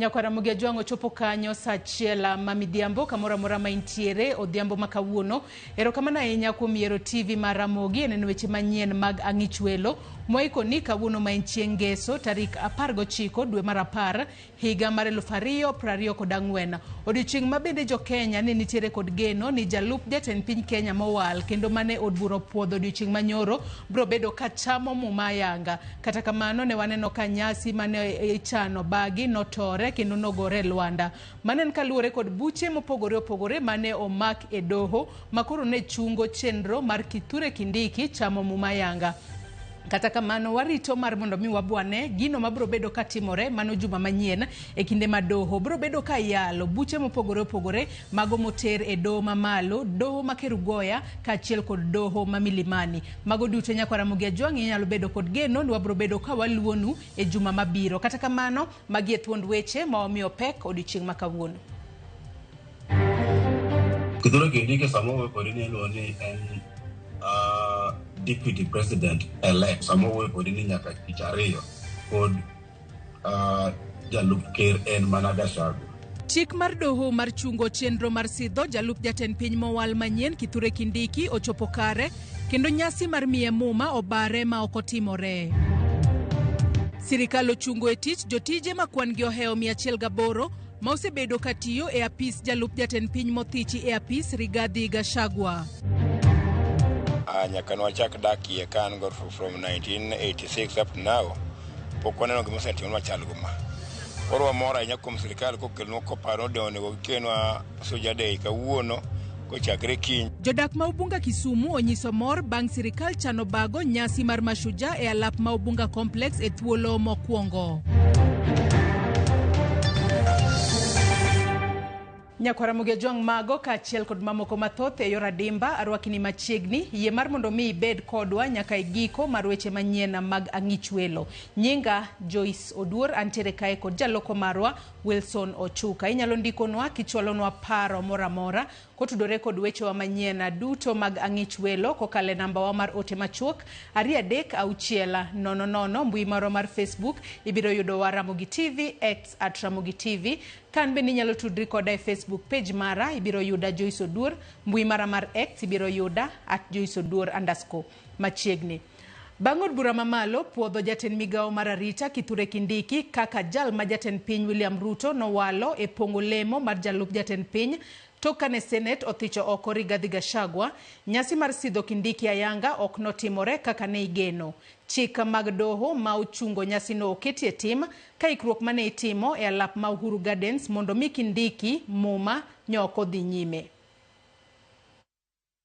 Nyakwara Ramogi Juang ochopo kanyo sa chiela mamidhiambo kamora mora maintiere odhiambo makawuono. Erokamano ahinya kuom yiero TV mar Ramogi en weche manyien mag ang'ich welo. Moiko ni kawuono mainchieng' ngeso tarik 19 dwe mar 10 higa mar 2024. Odiochieng' mabende jo Kenya ne nitiere kod geno ni jalup jatend piny Kenya mowal kendo mane od bura puodho odiochieng' manyoro bro bedo ka chamo muma ayanga. Kata kamano ne waneno ka nyasi mane ichano bagi notore kendo nogore Luanda. Manen kaluore kod buche mopogore mane omak e doho makoro ne chungo chenro mar Kithure Kindiki chamo muma ayanga. Kata kamano warito mar mondo mi wabwane gino mabro bedo katimore mano juma manyien e kinde madoho bro bedo ka yalo buche mopogore mago moter e doho mamalo, doho makerugoya kaachiel kod doho mamilimani. Mago duto Nyakwara Ramogi Juang inyalo bedo kod geno ni wabro bedo ka waluonu e juma mabiro. Kata kamano magi e thuond weche ma omiyo pek odiochieng' makawuono. Kithure Kindiki samo kodini loni en Deputy President elect Samoei Kodini nyaka kichario kod jalup ker en Managashago. Chik mar doho mar chungo chenro mar sidho jalup jatend piny mowal manyien Kithure Kindiki ochopo kare kendo nyasi mar miye muma obare ma okotimore. Sirikal ochungo e tich jotije makwan gi oheo 108 ma osebedo katiyo e apis jalup jatend piny mothichi e apis Rigathi Gachagua. Nyaka nwachak dakie kan go from 1986 up to now pok waneno gima osetimore machal guma. Koro wamor ahinya kuom sirikal kokelnwa koparo ni onego gikenwa Mashujaa Day kawuono kochakre kiny. Jodak ma Ubunga Kisumu onyiso mor bang' sirikal chano bago nyasi mar Mashujaa e alap ma Ubunga Complex e thuolo mokwongo. Nyakwara Ramogi Juang mago kaachiel kod mamoko mathoth e yor adimba arwakini machiegni yie mar mondo mi ibed kodwa nyaka igiko mar weche manyien mag ang'ich welo. Nyinga Joyce Oduor antiere kae kod jaloko marwa Wilson Ochuka. Inyalo ndikonwa kichwalonwa paro moramora kotudore kod weche wa manyien duto mag ang'ich welo kokale namba wa mar ote machuok 236000. Mbui marwa mar Facebook ibiro yudo wa Ramogi TV X @Ramogi TV. Kan bende inyalo tudri koda e Facebook page mara ibiro yuda Joyce Oduor. Mbui mara mar X ibiro yuda @Joyce Oduor _ machiegni. Bang'od bura mamalo puodho jatend migao mar arita Kithure Kindiki kaka jal ma jatend piny William Ruto nowalo e pongo lemo mar jalup jatend piny tokane Senate othicho oko Rigathi Gachagua. Nyasi mar sidho Kindiki ayanga ok notimore kaka ne igeno. Chika mag doho ma ochungo nyasi no oketi e tim ka ikruok mane itimo e alap ma Uhuru Gardens mondo mi Kindiki muma nyoko dhi nyime.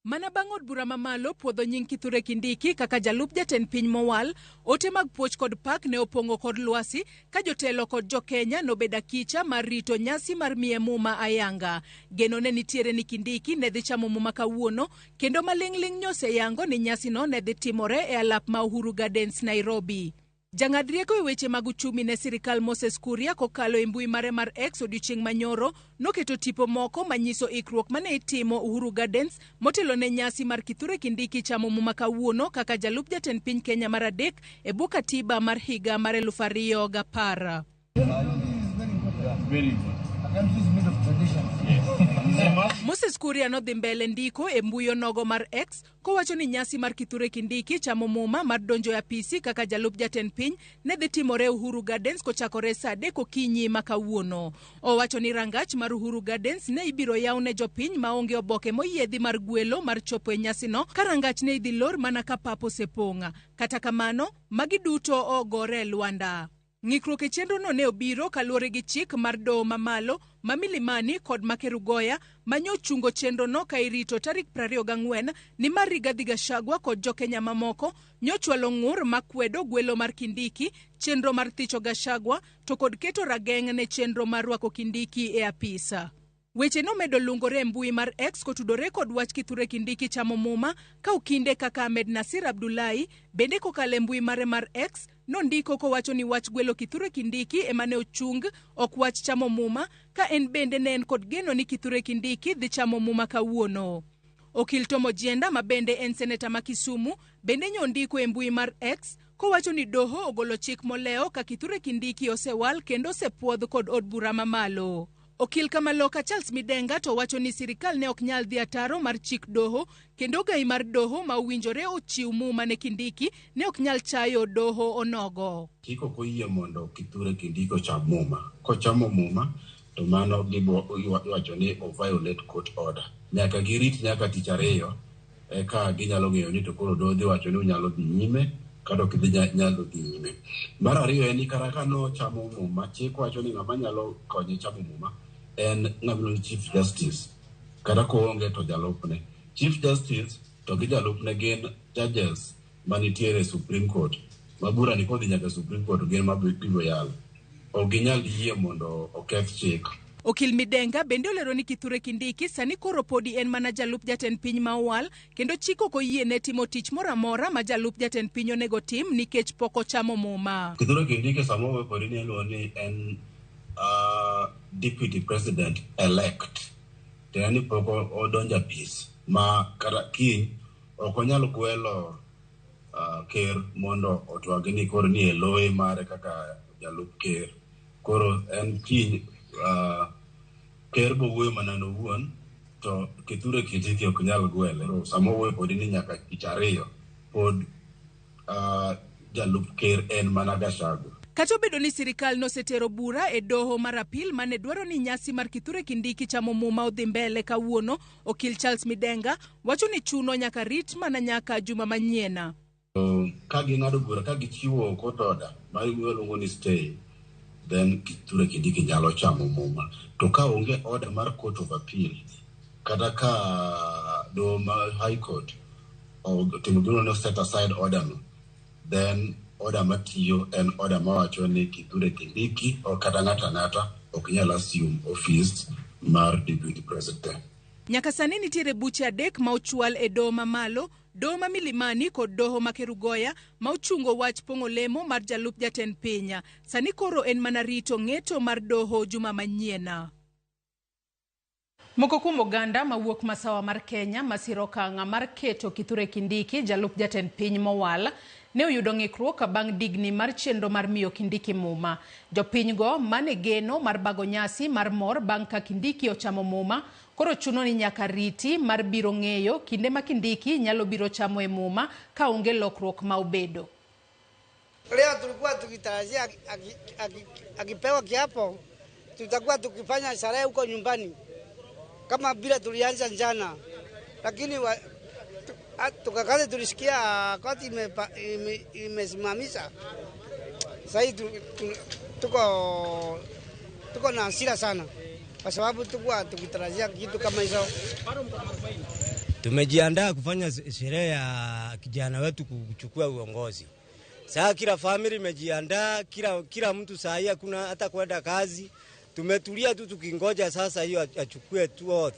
Mana bang'od bura mamalo puodho nying Kithure Kindiki kaka jalup jatend piny mowal, ote mag puoch kod pak ne opongo kod lwasi ka jotelo kod jo Kenya nobeda kicha mar rito nyasi mar miye muma ayanga. Geno ne nitiere ni Kindiki ne dhi chamo muma kawuono kendo maling'ling nyose yango ni nyasi no ne dhi timore e alap ma Uhuru Gardens Nairobi. Jang'ad rieko e weche mag uchumi ne sirikal Moses Kuria kokalo e mbui mare mar X odiochieng' manyoro noketo tipo moko manyiso ikruok mane itimo Uhuru Gardens motelo ne nyasi mar Kithure Kindiki chamo muma kawuono kaka jalup jatend piny Kenya mar adek e buk katiba mar higa mar 2010. Moses Kuria nodhi mbele ndiko e mbuyo nogo mar X kowacho ni nyasi mar Kithure Kindiki chamo muma mar donjo ya PC kaka jalup jatend piny ne dhi timore Uhuru Gardens kochakore saa 3 okinyi makawuono. Owacho ni rangach mar Uhuru Gardens ne ibiro yawne jopiny maonge oboke moyiedhi mar gwelo mar chopo e nyasi no ka rangach ne idhi lor mana ka papo sepong'a. Kata kamano magi duto ogore Luanda. Ng'ikruok e chenro no ne obiro kaluwore gi chik mar doho mamalo mamilimani kod makerugoya manyo chungo chenro no ka irito tarik 24 ni mar Rigathi Gachagua kod jo Kenya mamoko nyochwalo ng'ur makwedo gwelo mar Kindiki, chenro mar thicho Gachagua to kod keto rageng' ne chenro mar rwako Kindiki e apisa. Weche no medo lungore mbui mar X kotudore kod wach Kithure Kindiki chamo muma ka ukinde kaka Ahmed Nasir Abdullahi bende kokale mbui mare mar X nondiko kowacho ni wach gwelo Kithure Kindiki emane ochung ok wach chamo muma ka en bende ne en kod geno ni Kithure Kindiki dhi chamo muma kawuono. Okil Tomo Jienda ma bende en seneta ma Kisumu bende nyondiko e mbui mar X kowacho ni doho ogolo chik moleo ka Kithure Kindiki osewal kendo osepuodh kod od bura mamalo. Okil Kamaloka Charles Midenga to wacho ni sirikal ne ok nyal dhi ataro mar chik doho kendo gai mar doho ma owinjore ochiw muma ne Kindiki ne ok nyal chayo doho onogo. Chik ok oyie mondo Kithure Kindiki ocham muma. Kochamo muma to mano iwacho ni o violate court order. Nyaka girit nyaka tich ariyo eka ginyalo ng'eyo ni to koro doho dhi wacho ni unyalo dhi nyime kata ok nyalo dhi nyime. Mar ariyo en ni kata ka nochamo muma, chik wacho ni ng'ama nyalo konye chamo muma en ng'ama Chief Justice. Kata koonge to jalupne. Chief Justice to gi jalupne gin judges manitiere Supreme Court. Mabura ni kodhi nyaka Supreme Court gin mabiro yalo. Ok ginyal yie mondo oketh chik. Okil Midenga bende olero ni Kithure Kindiki sani koro podi en mana jalup jatend piny mawal kendo chik ok oyie ne timo tich moro amora ma jalup jatend piny onego tim nikech pok ochamo muma. Kithure Kindiki samo podi ni ni en deputy president elect. Teni poko odonja pis ma kata kiny ok onyalo gwelo ker mondo otwagi ni koro ni eloe mare kaka jalup ker. Koro en kiny ker bo wuoyo mana nowuon to Kithure Kindiki ok nyal gwele. Samo wuoyo podi ni nyaka tich ariyo pod jalup ker en mana Gachagua. Kata obedo ni sirikal nosetero bura e doho mar apil mane dwaro ni nyasi mar Kithure Kindiki chamo muma odhi mbele kawuono, okil Charles Midenga wacho ni chuno nyaka rit mana nyaka juma manyiena. Ka ging'ado bura, ka gichiwo court order ma iluongo ni stay, then Kithure Kindiki nyalo chamo muma. To ka onge order mar court of appeal, kata ka doho mar high court timo gino no set aside order no, then order matiyo en order mawacho ni Kithure Kindiki o kata ng'ata ok nyal assume office mar deputy president. Nyaka sani nitiere buche adek ma ochwal e doho mamalo, doho ma Milimani kod doho ma Kerugoya ma ochungo wach pong'o lemo mar jalup jatend piny. Sani koro en mana rito ng'eto mar doho juma manyiena. Moko kuom oganda mawuok masawa mar Kenya masiro okang' mar keto Kithure Kindiki jalup jatend piny mowal ne oyudo ng'ikruok bang' digni mar chenro mar miyo Kindiki muma. Jopiny go mane geno mar bago nyasi mar mor bang' ka Kindiki ochamo muma koro chuno ni nyaka riti mar biro ng'eyo kinde ma Kindiki nyalo biro chamo e muma ka onge lokruok ma obedo. Leo tulikuwa tukitarajia akipewa kiapo tutakuwa tukifanya sherehe huko nyumbani kama bila tulianza jana, lakini tukakaze tulisikia koti imesimamisha. Sasa tuko na hasira sana kwa sababu tulikuwa tukitarajia kitu kama hizo. Tumejiandaa kufanya sherehe ya kijana wetu kuchukua uongozi. Sasa kila family imejiandaa, kila mtu saa hii kuna hata kwenda kazi. Tumetulia tu tukingoja sasa hiyo achukue tu oath.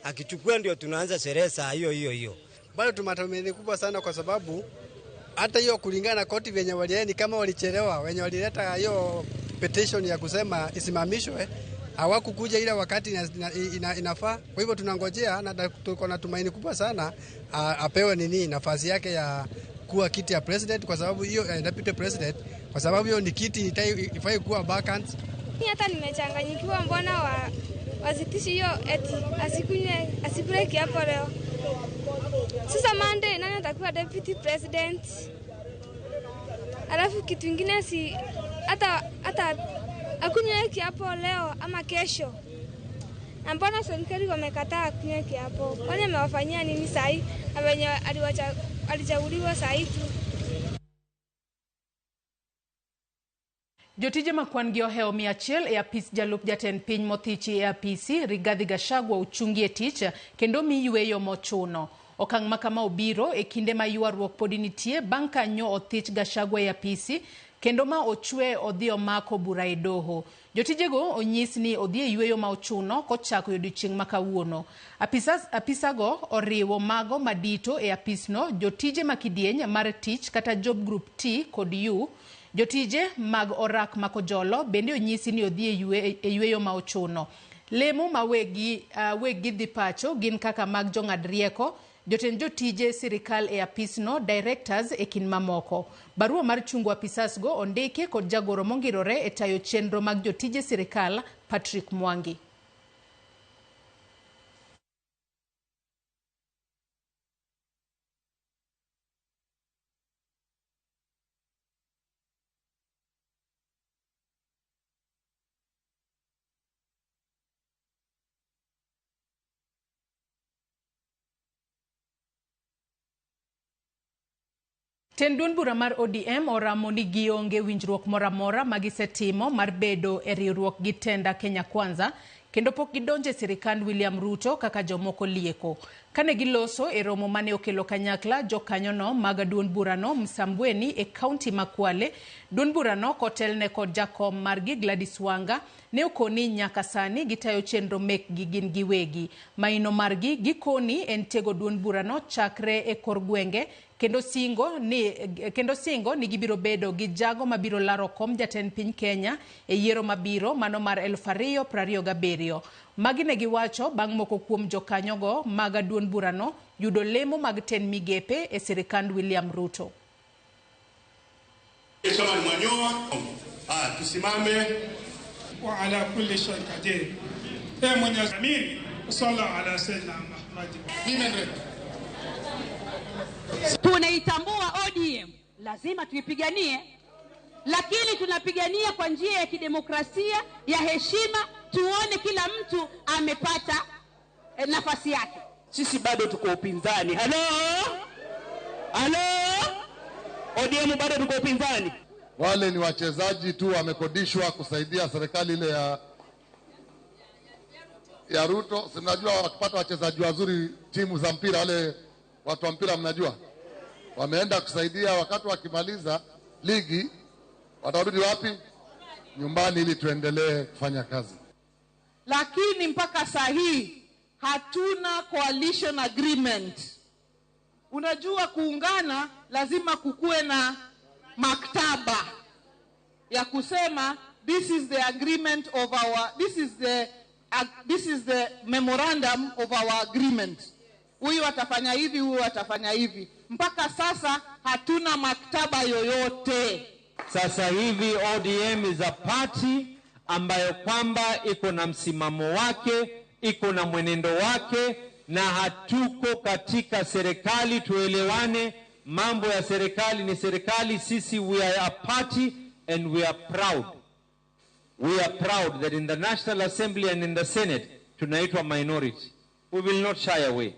Akichukua ndio tunaanza sherehe saa hiyo. Bado tumatumaini kubwa sana kwa sababu hata hiyo kulingana na koti wenye walieni kama walichelewa, wenye walileta hiyo petition ya kusema isimamishwe hawakukuja ile wakati inafaa. Kwa hivyo tunangojea na tuko na tumaini kubwa sana apewe nafasi yake ya kuwa kiti ya president, kwa sababu hiyo deputy president, kwa sababu hiyo ni kiti ifai kuwa vacant. Hata nimechanganyikiwa, mbona wasitishi hiyo eti asikule kiapo leo. Sasa Monday nani atakuwa deputy president? Alafu kitu kingine si hata akunywe kiapo leo ama kesho. Na mbona serikali wamekataa kunywa kiapo? Kwani amewafanyia nini sahi? Na wenye alichaguliwa sahi tu. Jotije makwan gi oheo 100 e apis jalup jatend piny mothichi e apisi Rigathi Gachagua uchungie tich kendo mi yweyo mochuno. Okang' makama obiro e kinde ma ywaruok podi nitie bang' ka nyo othich Gachagua e apisi kendo ma ochwe odhi omako bura e doho. Jotijego onyis ni odhi e yweyo ma ochuno kochako odiechieng' ma kawuono. Apisago oriwo mago madito e apisno, jotije makidieny mar tich kata job group T kod U. Jotije mag orak makojolo bende onyisi ni odhi e yweyo ma ochuno. Lemo ma wegi dhi pacho gin kaka mag jong'ad rieko, Jotend jotije sirikal e apisno, directors e kin mamoko. Barua mar chungo apisasgo ondiki kod jagoro mongirore e tayo chenro mag jotije sirikal Patrick Mwangi. Tendun bura mar ODM oramo ni gionge winjruok moramora magisetimo mar bedo e riwruok gi tenda Kenya Kwanza kendo pok gidonje sirikand William Ruto kaka jomoko lieko. Kane giloso e romo mane okelo kanyakla jokanyono mag duond burano Msambweni e kaunti ma Kwale, duond burano kotelne kod jakom margi Gladys Wanga ne okoni nyaka sani gitayo chenro mekgi gin giwegi. Maino margi gikoni en tego duond burano chakre e kor gwenge kendo singo ni gibiro bedo gi jago mabiro laro kom jatend piny Kenya e yiero mabiro mano mar 2027. Magi ne giwacho bang' moko kuom jokanyogo mag duond burano yudo lemo mag ten migepe e sirikand William Ruto. Tusimame wa ala kulli shay qadir. Mwenyezi Mungu salla ala sayyidina Muhammad. Tunaitambua ODM, lazima tuipiganie, lakini tunapigania kwa njia ya kidemokrasia, ya heshima, tuone kila mtu amepata nafasi yake. Sisi bado tuko upinzani. Halo? ODM bado tuko upinzani. Wale ni wachezaji tu wamekodishwa kusaidia serikali ile ya Ruto. Sinajua wakipata wachezaji wazuri timu za mpira, wale watu wa mpira mnajua, wameenda kusaidia. Wakati wakimaliza ligi watarudi wapi? Nyumbani, ili tuendelee kufanya kazi. Lakini mpaka saa hii hatuna coalition agreement. Unajua kuungana lazima kukue na maktaba ya kusema this is the agreement of our, this is the memorandum of our agreement. Huyu atafanya hivi, huyu atafanya hivi. Mpaka sasa hatuna maktaba yoyote. Sasa hivi ODM is a party ambayo kwamba iko na msimamo wake, iko na mwenendo wake, na hatuko katika serikali. Tuelewane, mambo ya serikali ni serikali. Sisi we are a party and we are proud. We are proud that in the National Assembly and in the Senate tunaitwa minority. We will not shy away.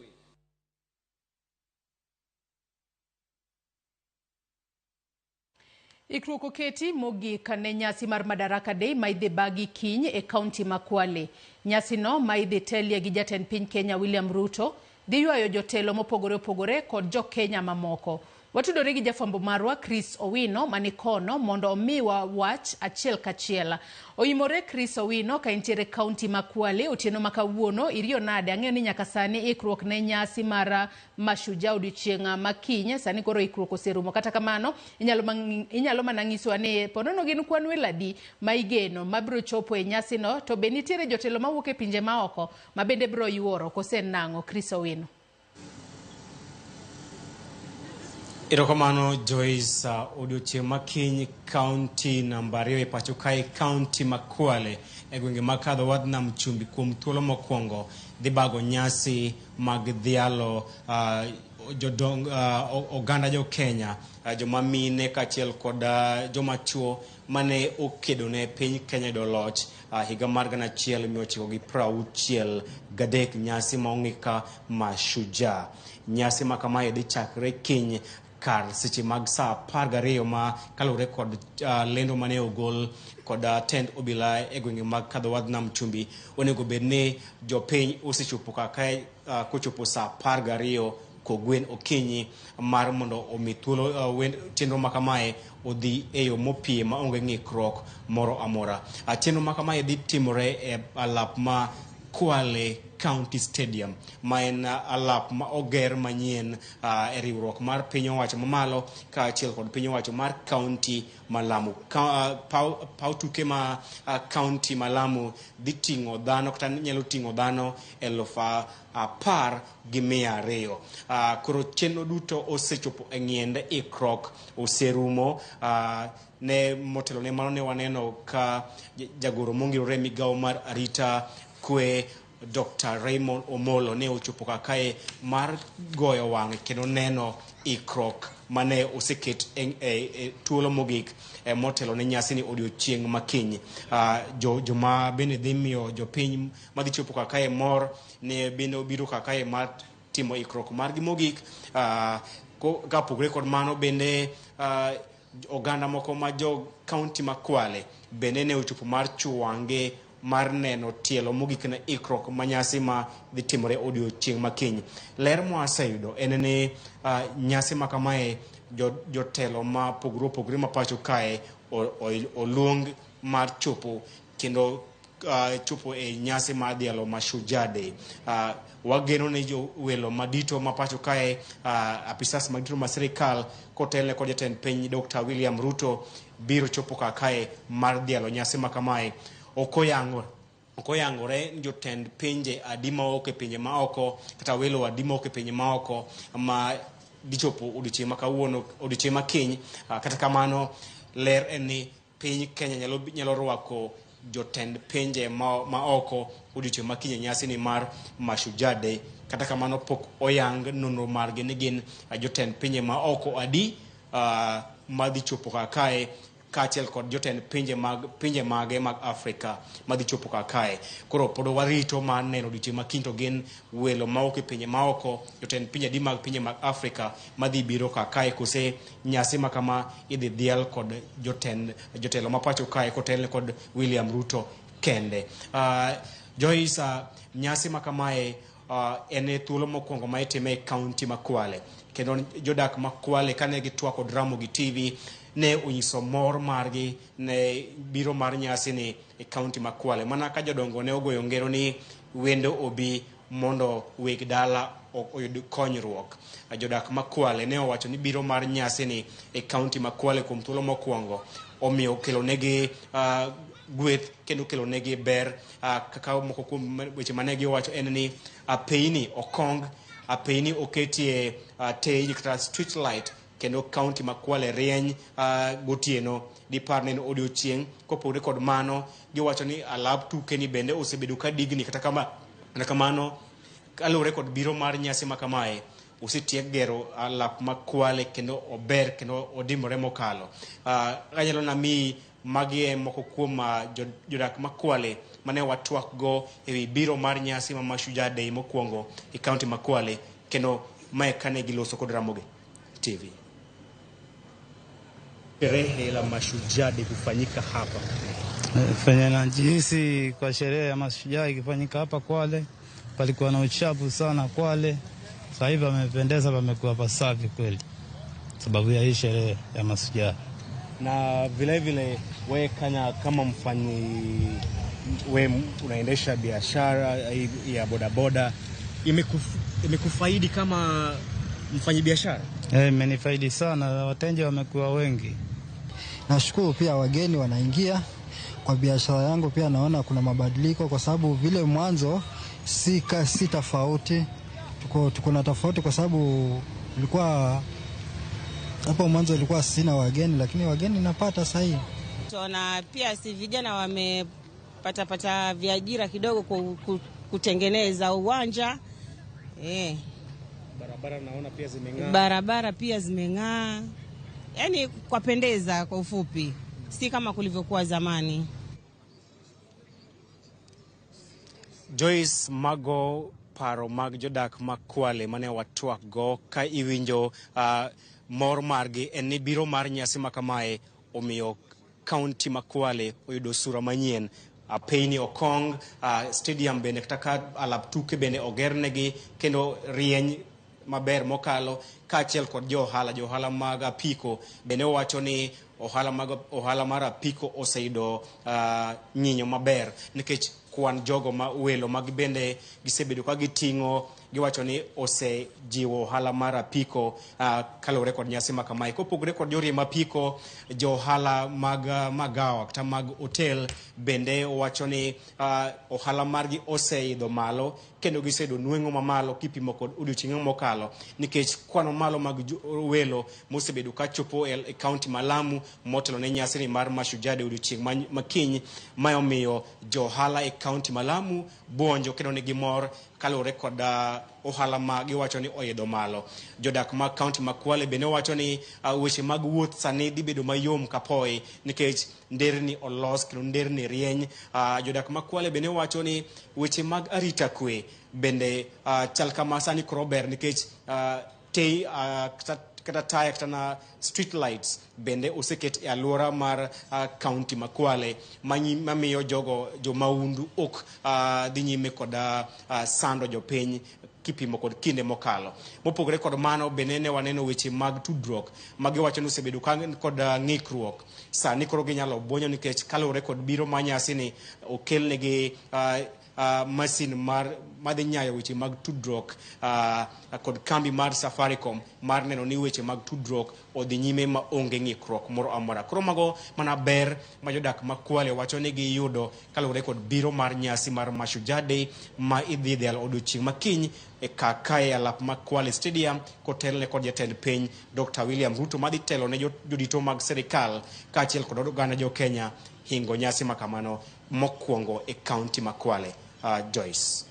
Ikruok oketi mogik ne nyasi mar Madaraka Day maidhi bagi kiny e kaunti ma Kwale. Nyasi no maidhi telie gi jatend piny Kenya William Ruto dhi ywayo jotelo mopogore opogore kod jo Kenya mamoko. Watudore gi jafwambo marwa Chris Owino manikono mondo omiwa wach achiel kachiel. Oimore Chris Owino ka intiere kaunti ma Kwale otieno makawuono iriyo nade. Ang'eyo ni nyaka sani ikruok ne nyasi mar Mashujaa odiochieng' makinye, sani koro ikruok oserumo. Kata kamano inyalo mana nyiso ni ponono gin kwan weladi ma igeno mabiro chopo e nyasi no, to be nitiere jotelo mawuok e pinje maoko ma bende biro yuoro kose nang'o. Chris Owino. Erokamano Joyce. Odiochieng' makiny kaunti namba 2 e pacho kae kaunti ma Kwale e gwenge makadho wadh nam chumbi kuom thuolo mokwongo dhi bago nyasi mag dhialo oganda jo Kenya, joma mine kachiel kod joma chuo mane okedo ne piny Kenya yudo loch higa mar 1963, nyasi ma ong'ika Mashujaa. Nyasi ma kamae dhi chakre kiny kar seche mag saa 12 ma kalure kod lendo mane ogol kod tend obila e gwenge mag kadho wadh nam chumbi. Onego bedne jopiny osechopo kakae kochopo saa 12 kogwen okinyi mar mondo omi thuolo chenro makamae odhi e yo mopie ma onge ng'ikruok moro amora. Chenro makamae dhi timore e alap ma Kwale County Stadium ma en alap ma oger manyien e riwruok mar piny owacho mamalo ka achiel kod piny owacho mar county Malamu. Pau tuke ma county Malamu dhi ting'o dhano kata nyalo ting'o dhano 10,200. Koro chenro duto osechopo e ng'iende ikruok oserumo. Ne motelo ne mano ne waneno ka jagoro mongirore migawo mar arita kwe Dr. Raymond Omolo ne ochopo kakae mar goyo wang' kendo neno ikruok mane oseket e thuolo mogik motelo ne nyasi ni odiochieng' makiny. Joma bende dhi miyo jopiny madhi chopo kakae mor ne bende obiro kakae mar timo ikruok margi mogik. Kapogre kod mano bende oganda moko ma jo county ma Kwale bende ne ochopo mar chwange mar neno tielo mogik na ikruok manyasi ma dhi timore odiochieng' makiny. Ler mwaseyudo en ni nyasi ma kamae jotelo ma pogre ma pacho kae oluong mar chopo kendo chopo e nyasi mar dhialo Mashujaa Day. Wageno ne jo welo madito ma pacho kae, apisas madito ma sirikal kotelne kod jatend piny Dr. William Ruto biro chopo kakae mar dhialo nyasi ma kamae. Okoyangore jotend pinje adima oke pinje maoko kata welo adima oke pinje maoko ma dichopo odiochieng' ma kawuono odiochieng' makiny. Kata kamano ler en ni piny Kenya nyalo rwako jotend pinje maoko odiochieng' makiny nyasi ni mar Mashujaa Day. Kata kamano pok oyang nonro margi ni gin jotend pinje maoko adi madhi chopo kakae kaachiel kod jotend pinje mage mag Afrika madhi chopo kakae. Koro pod warito mar neno odiochieng' makiny to gin welo maok e pinje maoko, jotend pinje adi mag pinje mag Afrika madhi biro kakae kose nyasi ma kama idhi dhial kod jotelo ma pacho kae kotelne kod William Ruto kende. Joyce, nyasi ma kamae en thuolo mokwongo ma itime e county ma Kwale, kendo jodak ma Kwale kane gitwa kod Ramogi TV ne onyiso mor margi ne biro mar nyasi ni e county ma Kwale. Mana ka jodongo ne ogoyo ngero ni wendo obi mondo weg dala oyud konyruok. Jodak ma Kwale ne owacho ni biro mar nyasi ni e county ma Kwale kuom thuolo mokwongo omiyo kelo negi gweth kendo kelo negi ber. Kaka moko kuom weche mane giwacho en ni apeini okong, apeini oketie tej kata street light kendo county ma Kwale rieny gotieno dipar ne odiochieng'. Kopogre kod mano giwacho ni alap tuke ni bende osebedo ka digni kata kamano kalure kod biro mar nyasi ma kamae osetiek gero alap ma Kwale kendo ober kendo odimore mokalo. Anyalo nami magi moko kuom jodak ma Kwale mane watwak go ewi biro mar nyasi ma Mashujaa Day mokwongo e county ma Kwale, kendo mae kane giloso kod Ramogi TV. Sherehe la Mashujaa Day kufanyika hapa. Fanya najihisi kwa sherehe ya Mashujaa ikifanyika hapa Kwale, palikuwa na uchafu sana Kwale. Sasa hivi wamependeza, pamekuwa pasafi kweli sababu ya hii sherehe ya Mashujaa. Na vile wewe kama wewe unaendesha biashara ya bodaboda, imekufaidi kama mfanyabiashara? Imenifaidi sana, wateja wamekuwa wengi. Nashukuru pia wageni wanaingia kwa biashara yangu, pia naona kuna mabadiliko kwa sababu vile mwanzo si tofauti. Tuko na tofauti kwa sababu ilikuwa hapo mwanzo ilikuwa sina wageni, lakini wageni napata sasa hivi. Na pia si vijana wamepata viajira kidogo kutengeneza uwanja. Barabara naona pia zimeng'aa. Barabara pia zimeng'aa. Yaani kwapendeza kwa ufupi. Si kama kulivyokuwa zamani. Joyce Mago paro mag jodak ma Kwale mane watwak go ka iwinjo mor margi en ni biro mar nyasi ma kamae omiyo county ma Kwale oyudo sura manyien. Apeini okong, stadium bende kata alap tuke bende ogernegi kendo rieny maber mokalo, kaachiel kod johala mag apiko bende wacho ni ohala mar apiko oseyudo nyinyo maber nikech kwan jogo ma welo mag bende gisebedo ka giting'o giwacho ni osejiwo ohala mar apiko kaluwore kod nyasi ma kamae. Kopogore kod yore mapiko, jo ohala mag magawa kata mag hotel bende wacho ni ohala margi oseidho malo kendo gisedo nweng'o mamalo kipimo kod odiochieng' mokalo nikech kwano malo mag welo mosebedo ka chopo e kaunti ma Lamu motelo ne nyasi ni mar Mashujaa odiochieng' makiny mayomiyo jo ohala e kaunti ma Lamu buonjo kendo nigi mor kaluwore kod ohala ma giwacho ni oidho malo. Jodak mag kaunti ma Kwale bende wacho ni weche mag wuoth sani dhi bedo mayom kapoi nikech nderni olos kendo nderni rieny. Jodak mag Kwale bende wacho ni weche mag arita kwe bende chal kama sani koro ber nikech kata taya kata na street lights bende oseket e alwora mar kaunti ma Kwale mamiyo jo maundu ok dhi nyime kod sando jopiny kipimo kod kinde mokalo. Mopogore kod mano bende ne waneno weche mag tudruok magiwacho ni osebedo kod ng'ikruok. Sani koro ginyalo buonyo nikech kaluwore kod biro ma nyasi ni okelnegi masin madhi nyayo weche mag tudruok kod kambi mar Safaricom mar neno ni weche mag tudruok odhi nyime ma onge ng'ikruok moro amora. Koro mago mana ber ma jodak ma Kwale wacho ni giyudo kaluwore kod biro mar nyasi mar Mashujaa Day ma idhi dhial odiochieng' makiny e kakae alap ma Kwale Stadium kotelne kod jatend piny Dr. William Ruto madhi telo ne jodito mag serikal kaachiel kod oganda jo Kenya hingo nyasi makamano mokwongo e kaunti ma Kwale. Joyce.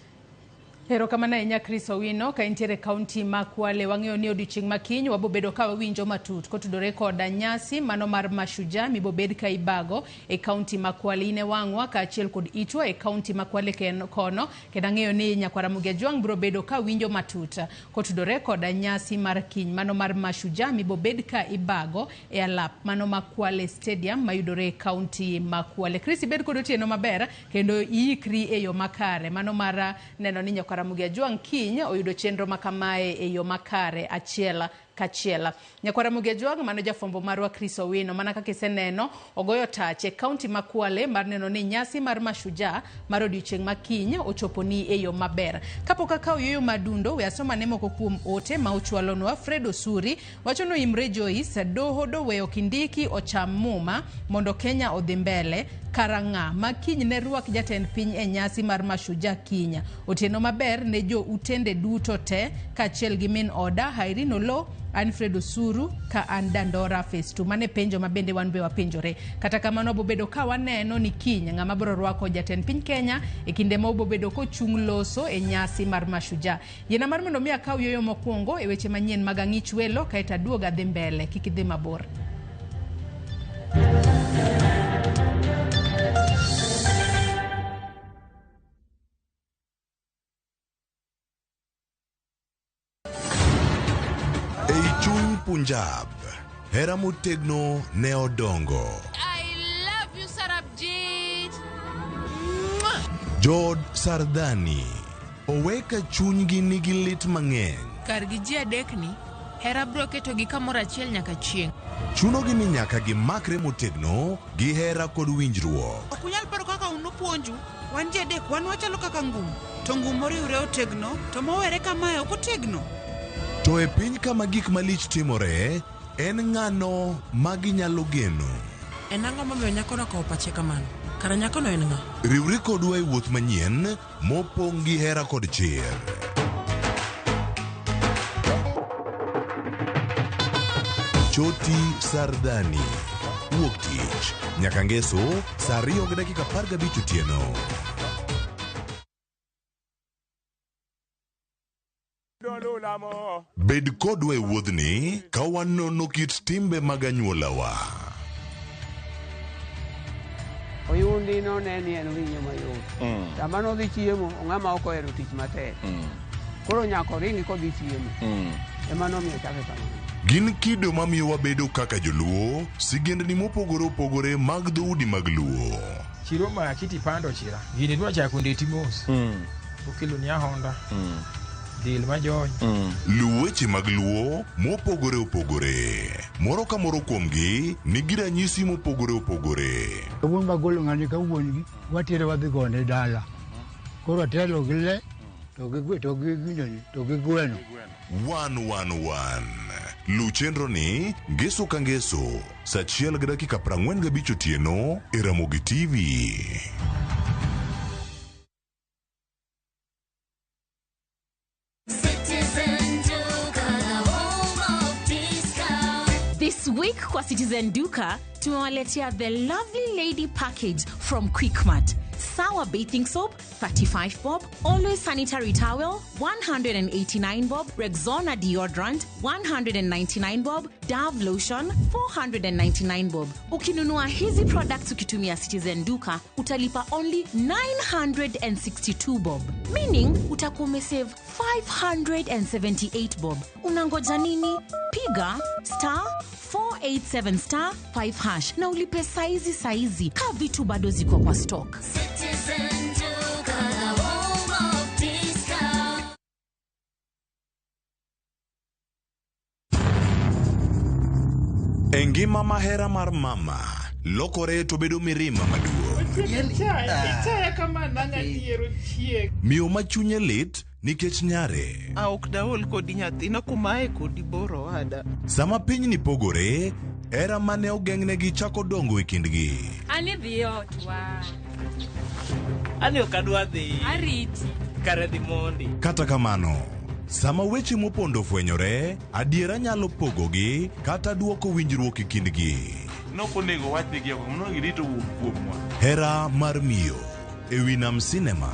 Hero kamana enya Chris Owino ka intiere kaunti ma Kwale. Wang'eyo ni odiochieng' makiny wabobedo ka wawinjo matut kotudore koda nyasi mano mar Mashujaa mibobed ka ibago e kaunti ma Kwale. Ine wang'wa kaachiel kod itwa e kaunti ma Kwale kono kendo ang'eyo ni nyakwara Ramogi Ajwang' biro bedo ka winjo matut kotudore koda nyasi mar kiny mano mar Mashujaa mibobed ka ibago e alap mano ma Kwale Stadium mayudore e kaunti ma Kwale. Chris, ibed kod otieno maber kendo iikri e yo makare mano mar neno ni nyakwara Ramogi Ajwang' kiny oyudo chenro makamae e yo makare achiel kachiel. Nyakwara Ramogi Ajwang' mano jafombo marwa Chris Owino mana kaka iseneno ogoyo tach e kaunti ma Kwale mar neno ni nyasi mar Mashujaa mar odiochieng' makiny ochopo ni e yo maber. Kapok akawo yoyo madundo we asoma ne moko kuom ote ma ochwalonwa. Fred Osuri wacho no Imre Joyce doho doweyo Kindiki ocham muma mondo Kenya odhi mbele karang'a makiny ne ruak jatend piny e nyasi mar Mashujaa kiny. Otieno maber ne jo utende duto te kaachiel gi min oda Hairino Lo Alfred Osuru ka Dandora Festu mane penjo mabende wan be wapenjore. Kata kamano bobedo ka waneno ni kiny ng'ama biro rwako jatend piny Kenya e kinde ma bobedo kochung' loso e nyasi mar Mashujaa. Yena mar mondo mi akaw yoyo mokwongo e weche manyien mag ang'ich welo kaeta duoga dhi mbele kik idhi mabor. Punjab, hera motegno ne odongo. I love you, Sarabjit. Jod Sardani, oweka chunygi nigi lit mang'eny. Kargi ji adekni, hera bro keto gi kamoro achiel nyaka chieng'. Chunogi ni nyaka gimakre motegno gi hera kod winjruok. Okunyal paro kaka unopuonju, wan ji adek wan wachalo kaka ngum. To ngum moriwre otegno, to mowere kamae ok otegno. To e piny kama gik malich timore, en ng'ano ma ginyalo geno. En ang'o momiyo nyakono okawo pache kamano? Kara nyakono en ng'a? Riwri kodwa e wuoth manyien mopong' gi hera kod chir. Choti Sardani, wuok tich nyaka ngeso saa 2:15 otieno. Bed kodwa e wuodhni ka wanono kit timbe mag anyuolawa. Oyundi no ne ni en winyo mayot. Sama no dhi chiemo, ng'ama ok ohero tich matek. Koro nyako ringi kodhi chiemo. Ema nomiyo chake kamano. Gin kido mamiyo wabedo kaka joluo, sigendni mopogore opogore mag dhoudi mag luo. Chiro ma kiti pando chira. Gini dwa chako ndeti mos. Okelo ni ahonda. Dil majony. Luweche mag luo mopogore opogore. Moro ka moro kuomgi nigi ranyisi mopogore opogore. Wuon magolo ng'ani ka wuon gi watero wadhi gone dala. Koro telo gile to gi gweno. 111 Luchenro ni ngeso ka ngeso saa 1:45 otieno e Ramogi TV. This week kwa Citizen Duka tumewaletea the lovely lady package from Quickmart. Sour bathing soap 35 bob, Always sanitary towel 189 bob, Rexona deodorant 199 bob, Dove lotion 499 bob. Ukinunua hizi products ukitumia Citizen Duka utalipa only 962 bob, meaning utakuwa umesave 578 bob. Unangoja nini? Piga *487*5# na ulipe saizi ka vitu bado ziko kwa stock. Engima mahera mar mama lokore to bedo mirima maduong'. Ichaya kama nanga diero chiek. Miyo machunye lit nikech nyare. Ok daol kodi nyathina kumae kodi boro ada. Sama piny ni pogore, era mane ogeng'negi chako dongo e kindgi. Ani dhi otwa. Ani okadwa dhi. Ariti. Kare dhi mondi. Kata kamano, sama weche mopondo fwenyore, adiera nyalo pogogi kata duoko winjruok e kindgi. Nokonego wach gioko, mnogo girito kuomwa. Hera mar miyo e Winam Cinema.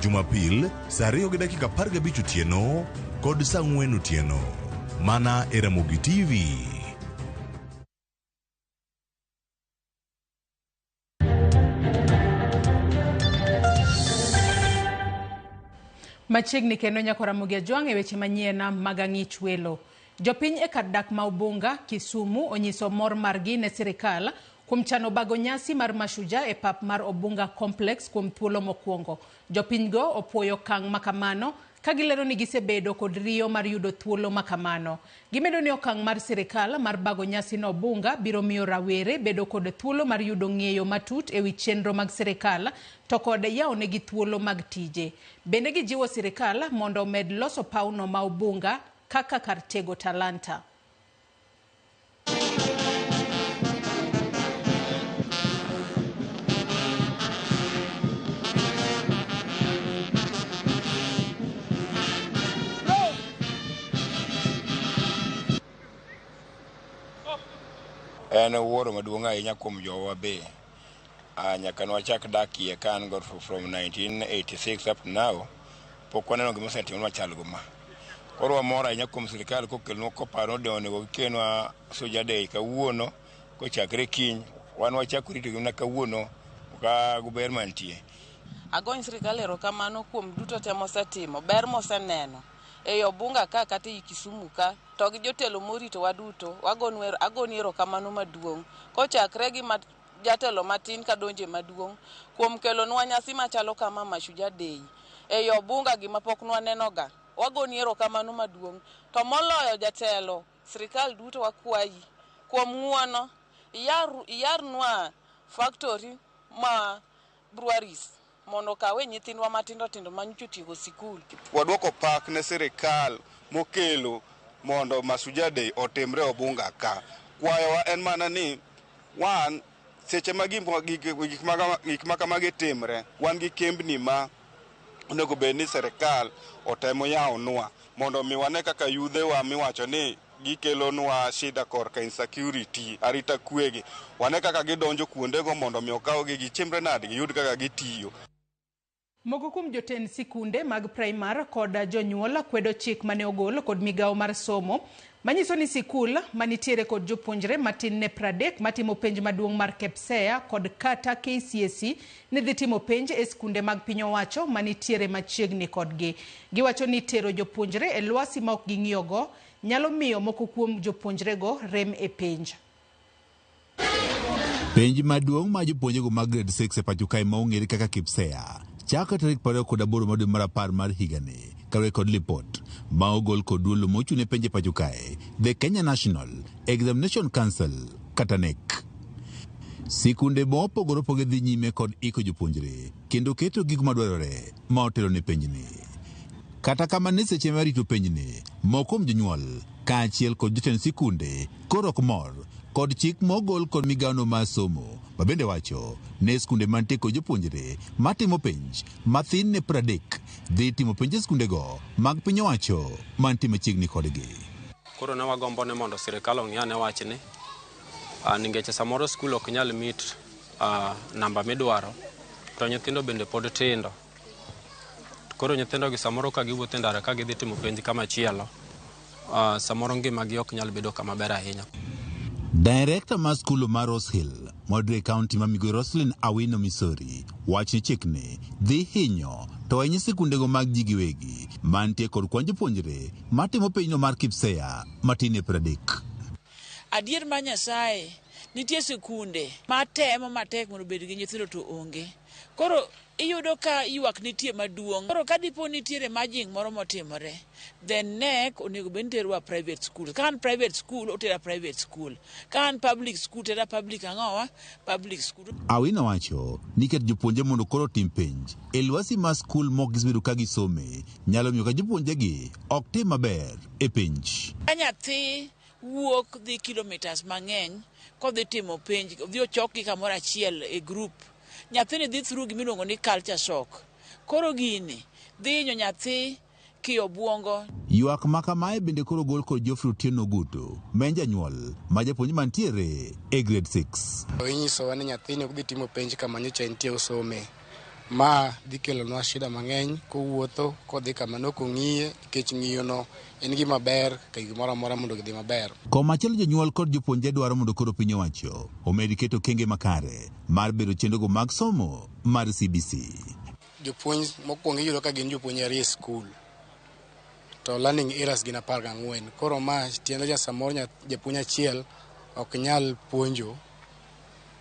Jumapil, saa 2:15 otieno kod saa 4 otieno. Mana e Ramogi TV. Machiegni kendo nyako Ramogi Ajwang' e weche manyien mag ang'ich welo. Jopiny e kar dak ma Ubunga, Kisumu onyiso mor margi ne sirikal kuom chano bago nyasi mar Mashujaa e pap mar Ubunga Complex kuom thuolo mokwongo. Jopiny go opuoyo okang' makamano ka gilero ni gisebedo kod riyo mar yudo thuolo makamano. Gimedo ni okang' mar sirikal mar bago nyasi no Ubunga biro miyo rawere bedo kod thuolo mar yudo ng'eyo matut e wi chenro mag sirikal to kod yawonegi thuolo mag tije. Bende gijiwo sirikal mondo med loso pauno ma Ubunga kaka kar tego talanta. En wuoro maduong' ahinya kuom jowa be. Nyaka nwachak dakie kan go from 1986 up to now, pok waneno gima osetimo machal goma. Koro wamor ahinya kuom sirikal kokelnwa koparo ni onego gikenwa Mashujaa Day kawuono kochakre kiny. Wan wachako rito gimna kawuono ka guber mantie. Agony sirikal erokamano kuom duto te mosetimo, ber moseneno e Ubunga ka kata e Kisumu ka, to gi jotelo morito waduto agoni erokamano maduong'. Kochakre gi jatelo matin ka donje maduong' kuom kelonwa nyasi machalo kama Mashujaa Day e Ubunga gima pok nwanenoga. Wagoni erokamano maduong'. To moloyo jatelo, sirikal duto wakwayi kuom ng'uono iyarnwa factory ma breweries mondo kawe nyithindwa matindo tindo manyocha otiego sikul. Wadwoko pak ne sirikal mokelo mondo Mashujaa Day otimre Ubunga ka. Kwayowa en mana ni wan seche ma gik makamagi timre, wan gi kembni ma onego bed ni sirikal otemo yawonwa mondo mi wane kaka yudhewa miwacho ni gikelonwa shida korka insecurity, arita kwegi, wane kaka gidonjo kuondego mondo mi okawgi gichimre nadi giyud kaka gitiyo. Moko kuom jotend sikunde mag primar kod jonyuol kwedo chik mane ogol kod migawo mar somo manyiso ni sikul manitiere kod jopuonjre matin ne 30 matimo penj maduong' mar KPSEA kod kata KCSE ne dhi timo penj e sikunde mag piny owacho manitiere machiegni kodgi. Giwacho ni tero jopuonjre e lwasi ma ok ging'iyogo nyalo miyo moko kuom jopuonjrego rem e penj. Penj maduong' ma jopuonjrego mag grade 6 e pacho kae ma ong'ere kaka KPSEA chako tarik 28 dwe mar 10 mar higani kaluwore kod lipot ma ogol kod duolo mochune penj e pacho kae, the Kenya National Examination Council kata NEC. Sikunde mopogore opogore dhi nyime kod iko jopuonjre kendo keto gik madwarore ma otelo ne penjni. Kata kamano seche ma rito penjni, moko kuom jonyuol kaachiel kod jotend sikunde koro ok mor kod chik mogol kod migaono mar somo, ma bende wacho ne skunde mantie kod jopuonjre matimo penj mathin ne 30 dhi timo penj e skundego mag piny owacho mantie machiegni kodgi. Koro ne wagombo ne mondo sirikal ong'iane wachni, ningeche samoro skul ok nyal mit namba midwaro, to nyithindo bende pod tindo. Koro nyithindo gi samoro ka giwuotho e ndara ka gidhi timo penj kama chielo, samoro ngimagi ok nyal bedo kama ber ahinya. Director mar skul mar Rose Hill, Modre County ma Migori Roslyn Awino Missouri, wach ni chikni dhi hinyo to ahinya sikundego mag ji giwegi mantie kod kwan jopuonjre matimo penjno mar KPSEA matin e 30. Adier ma Nyasaye nitie sikunde matemo matek mondo obed gi nyithindo to onge. Koro iyudo ka ywak nitie maduong'. Koro ka dipo nitiere majing moro motimore, then NEC onego bed terwa private school. Ka an private school, otera private school. Ka an public school, tera public ang'owa, public school. Awino wacho ni ket jopuonje mondo koro tim penj e lwasi ma skul mok gisbedo ka gisome nyalo miyo ka jopuonjegi ok tim maber e penj. Ka nyathi wuok dhi kilometers mang'eny kodhi timo penj, dhi ochokgi kamoro achiel e group, nyathini dhi through gimiluongo ni culture shock. Koro gini dhi hinyo nyathi kiobwongo. Ywak ma kamae bende koro gol kod Geoffrey Otieno Guto, men janyuol ma japuonj mantiere e grade 6. Inyisowa ni nyathini ok dhi timo penj kama nyocha entie usome. Ma dhi kelonwa shida mang'eny kowuotho kodhi kama nok ong'iye, nikech ng'iyono en gima ber ka gimoro amora mondo gidhi maber. Komachielo jonyuol kod jopuonje dwaro mondo koro piny owacho omed keto kenge makare mar bedo chenrogo mag somo mar CBC. Jopuonj mokwongo iyudo ka gin jopuonj ariyo e skul, to learning errors gin 14. Koro ma tiende ja samoro japuonj achiel ok nyal puonjo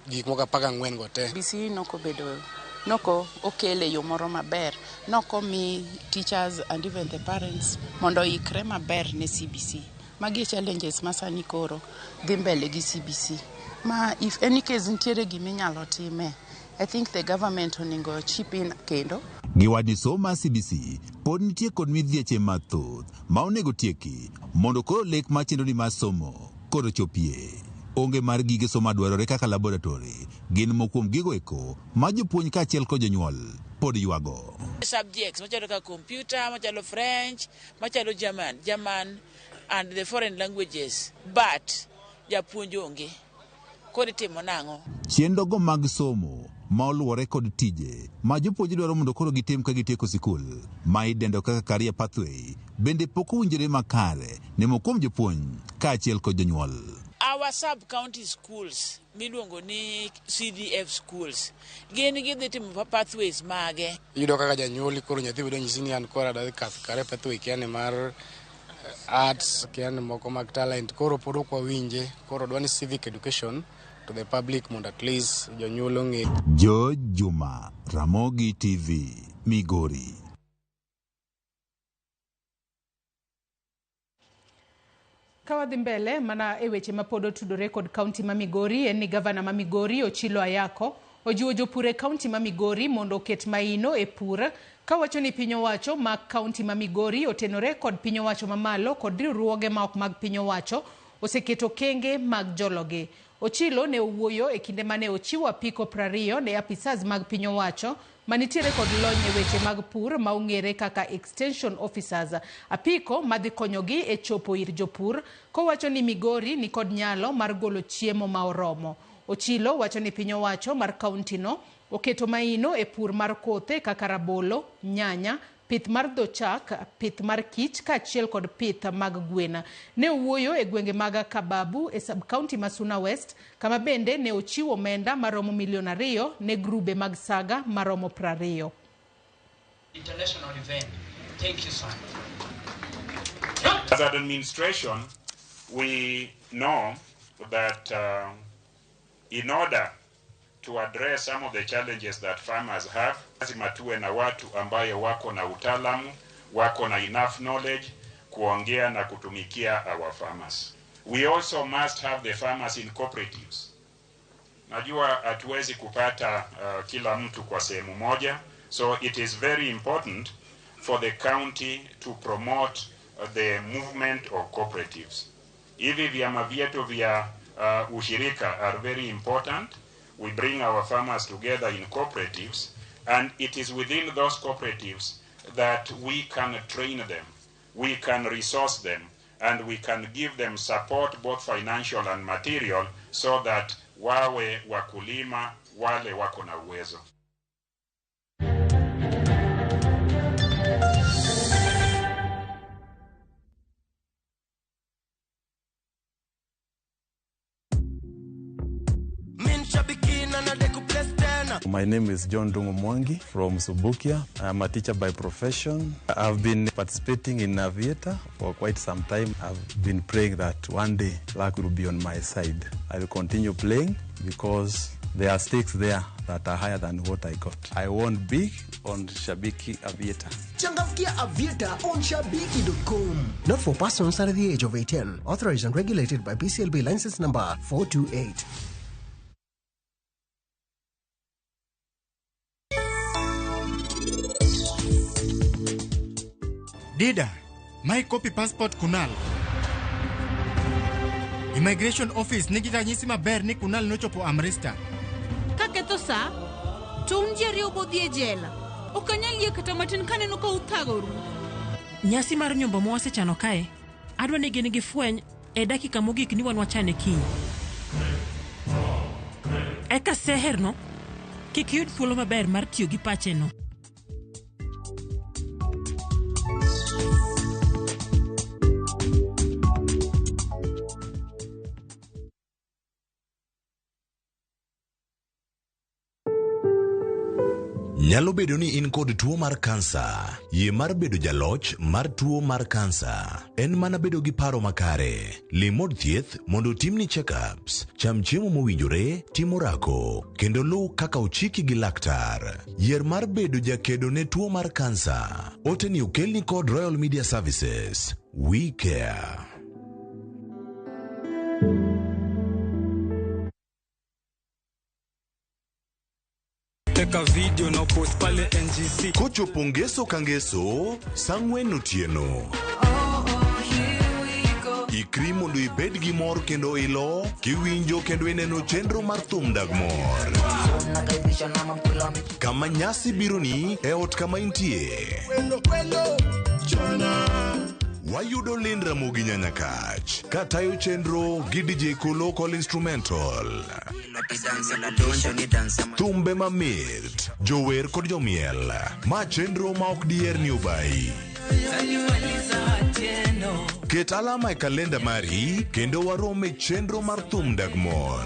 gik moko 14 go te. CBC noko okele yo moro maber, noko mi teachers and even the parents mondo ikre maber ne CBC. Magi challenges masani koro dhi mbele gi CBC. Ma if any case nitiere giminyalo time, I think the government onego chip in kendo. Giwadi soma CBC pod nitie kod midhieche mathoth ma onego tieki mondo koro lek ma chenro ni mar somo koro chopie. Onge mar gige somo dwarore kaka laboratory gin mokuom gigo eko ma jopuonj kaachiel kod jonyuol pod ywago. Subjects machalo ka computer, machalo French, machalo German and the foreign languages, but japuonj onge. Kodi timo nang'o? Chenrogo mag somo ma oluwore kod tije ma jopuonj dwaro mondo koro gitim ka gitieko sikul ma idendo kaka career pathway bende pok owinjore makare ne mokuom jopuonj kaachiel kod jonyuol. Our sub-county schools, miluongo ni CDF schools, gin gidhi timo pathways mage. Iyudo kaka janyuol koro nyathi bedo nyisi ni an kora dhi kath kare pathway kiane mar arts, kiane moko mag talent, koro pod ok wawinje, koro dwani civic education to the public mondo at least jonyuol ong'e. George Juma, Ramogi TV, Migori. Kawadhi mbele mana e weche mapod otudore kod kaunti ma Migori en ni gavana ma Migori Ochilo Ayako ojiwo jopur e kaunti ma Migori mondo oket maino e pur kawacho ni piny owacho mag kaunti ma Migori otenore kod piny owacho mamalo kod riwruoge ma ok mag piny owacho oseketo kenge mag jologe. Ochilo ne owuoyo e kinde mane ochiwo apiko 20 ne apisas mag piny owacho manitiere kod lony e weche mag pur ma ong'ere kaka extension officers. Apiko madhi konyogi e chopo ir jopur kowacho ni Migori ni kod nyalo mar golo chiemo ma oromo. Ochilo wacho ni piny owacho mar kaunti no oketo maino e pur mar kothe kaka rabolo, nyanya, pith mar dhochak, pith mar kich kaachiel kod pith mag gwen. Ne owuoyo e gwenge mag Kababu e sub-county ma Suna West, kama bende ne ochiwo omenda maromo milion 2 ne grube mag saga maromo 20. International event. Thank you, sir. As an administration, we know that in order to address some of the challenges that farmers have, lazima tuwe na watu ambayo wako na utaalamu, wako na enough knowledge kuongea na kutumikia our farmers. We also must have the farmers in cooperatives Najua hatuwezi kupata kila mtu kwa sehemu moja, so it is very important for the county to promote the movement of cooperatives. Hivi vyama vyetu vya ushirika are very important. We bring our farmers together in cooperatives, and it is within those cooperatives that we can train them, we can resource them, and we can give them support, both financial and material, so that wawe wakulima wale wako na uwezo. My name is John Dungo Mwangi from Subukia. I'm a teacher by profession. I've been participating in Aviator for quite some time. I've been praying that one day luck will be on my side. I will continue playing because there are stakes there that are higher than what I got. I won big on Shabiki Aviator. Changamkia Aviator on Shabiki.com. Not for persons under the age of 18. Authorized and regulated by BCLB license number 428. Dida, my copy passport kunal. Immigration office nigi ranyisi maber ni kunal nochopo Amrista. Kaketho sa, to unjeri obodhi e jela. Okanyal yie kata matin kaneno ka uthagoru. Nyasi mar nyombo mwasechano kae, adwa ni gin gi fweny e dakika mogik ni wan wachane kiny. Eka seherno, kik yud thuolo maber mar tiyo gi pacheno. Nyalo bedo ni in kod tuo mar kansa. Yie mar bedo jaloch mar tuo mar kansa en mana bedo gi paro makare. Limod thieth mondo timni check-ups, cham chiemo mowinjore, timo rako, kendo luw kaka ochiki gi laktar. Yier mar bedo jakedo ne tuo mar kansa. Oteni okelni kod Royal Media Services. We care. Teka video na post pale NGC. Kocho pongeso kangeso, sangwen otieno. Ikri mondo ibed gi mor kendo ilo, kiwinjo kendo ineno chenro mar thum dag mor. Kama nyasi bironi e ot kama intie. Wayudo lind Ramogi Nyanyakach, katayo chenro gi DJ Local Instrumental. Thumbe mamit, jower kod jomiel, ma chenro ma ok diher ni obai. Ket alama e kalenda mari, kendo warome chenro mar thum dag mor.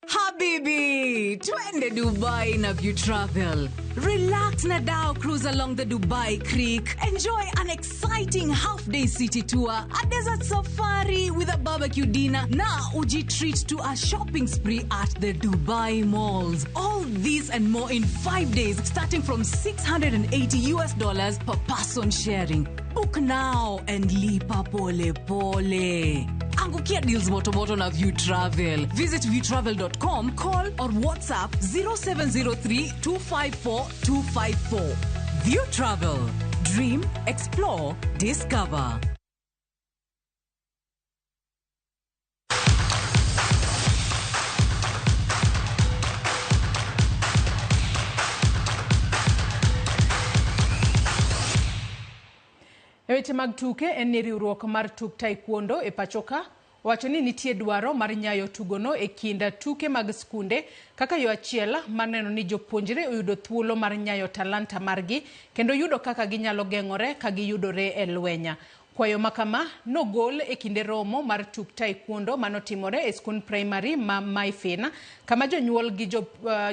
Habibi, twende Dubai na View Travel. Relax na Dao cruise along the Dubai Creek. Enjoy an exciting half-day city tour, a desert safari with a barbecue dinner. Now, uji treat to a shopping spree at the Dubai malls. All these and more in 5 days, starting from $680 per person sharing. Book now and lipa pole pole. Angukia deals moto na View Travel. Visit viewtravel.com, call or WhatsApp 0703 254 254. View Travel. Dream, explore, discover. Weche mag tuke en ni riwruok mar tuk taekwondo e pachoka wacho ni nitie dwaro mar nyayo tugono e kinda tuke mag skunde kaka yo achiel maneno ni jopuonjre oyudo thuolo mar nyayo talanta margi kendo yudo kaka ginyalo geng'ore ka giyudore e lwenya. Kwayo makama nogol e kinde romo mar tuk taekwondo manotimore e skund primary ma Maifina kama jonyuol gi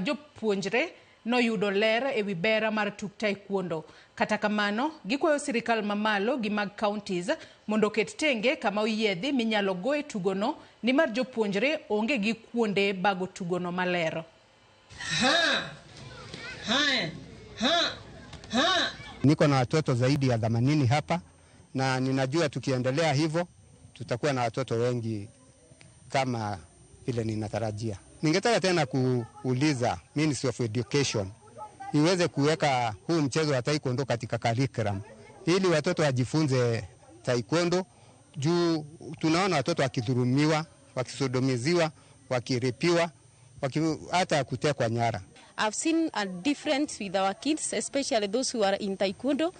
jopuonjre no yudo ler e wi bera mar tuk taekwondo. Kata kamano, gikwayo sirikal mamalo gi mag counties mondo ket tenge kama oyiedhi minyalo go e tugono ni mar jopuonjre onge gi kuonde bago tugono malero. Niko na watoto zaidi ya 80 hapa na ninajua tukiendelea hivyo tutakuwa na watoto wengi kama vile ninatarajia. Ningetaka tena kuuliza Ministry of Education iweze kuweka huu mchezo wa taekwondo katika curriculum ili watoto wajifunze taekwondo, juu tunaona watoto wakidhulumiwa, wakisodomiziwa, wakiripiwa, hata kutekwa nyara. I've seen a difference with our kids, especially those who are in taekwondo.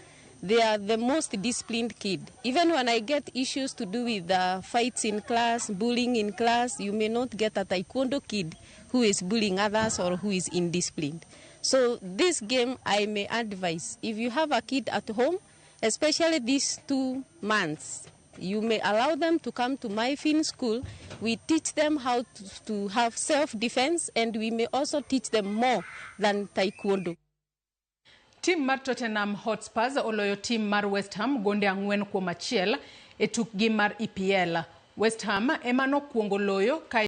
They are the most disciplined kid. Even when I get issues to do with fights in class, bullying in class, you may not get a taekwondo kid who is bullying others or who is indisciplined. So this game, I may advise, if you have a kid at home, especially these 2 months, you may allow them to come to my film school. We teach them how to have self-defense, and we may also teach them more than taekwondo. Tim mar Tottenham Hotspurs oloyo tim mar West Ham gonde 4-1 e tukgi mar EPL. West Ham ema nokuongo loyo